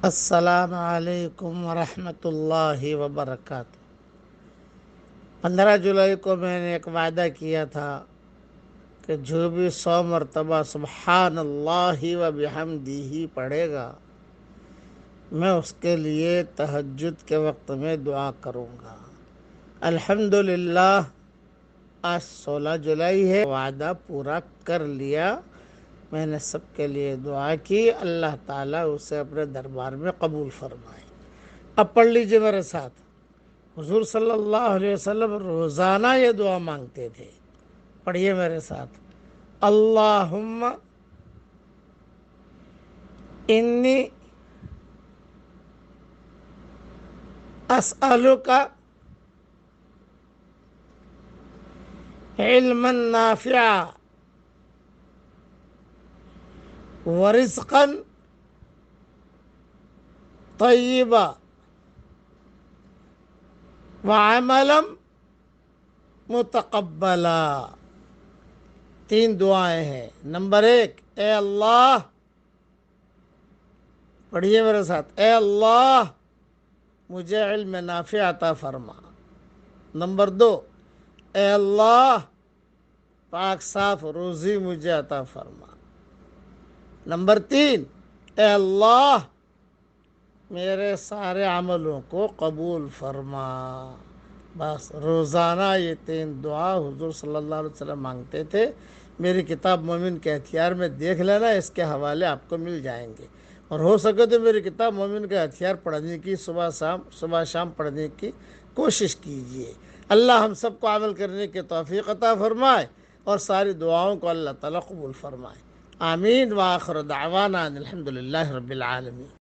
السلام علیکم ورحمۃ اللہ وبرکاتہ۔ 15 جولائی کو میں نے ایک وعدہ کیا تھا کہ جو بھی 100 مرتبہ سبحان اللہ و بحمدہ پڑھے گا میں اس کے لیے تہجد کے وقت میں دعا کروں گا۔ الحمدللہ آج 16 جولائی ہے، وعدہ پورا کر لیا۔ میں نے سب کے لیے دعا کی، اللہ تعالیٰ اسے اپنے دربار میں قبول فرمائے۔ اب پڑھ لیجئے میرے ساتھ۔ حضور صلی اللہ علیہ وسلم روزانہ یہ دعا مانگتے تھے، پڑھیے میرے ساتھ۔ اللہم انی اسألک علما نافعا ورزقا طیبا وعملا متقبلا۔ 3 دعائیں ہیں۔ نمبر 1، اے اللہ، پڑھیے میرے ساتھ، اے اللہ مجھے علم نافع عطا فرما۔ نمبر 2، اے اللہ پاک صاف روزی مجھے عطا فرما۔ نمبر 3، اے اللہ میرے سارے عملوں کو قبول فرما۔ بس روزانہ یہ 3 دعا حضور صلی اللہ علیہ وسلم مانگتے تھے۔ میری کتاب مومن کے ہتھیار میں دیکھ لینا، اس کے حوالے آپ کو مل جائیں گے، اور ہو سکے تو میری کتاب مومن کے ہتھیار پڑھنے کی صبح شام پڑھنے کی کوشش کیجیے۔ اللہ ہم سب کو عمل کرنے کی توفیق عطا فرمائے اور ساری دعاؤں کو اللہ تعالیٰ قبول فرمائے۔ آمین۔ وآخر دعوانا الحمدللہ رب العالمین۔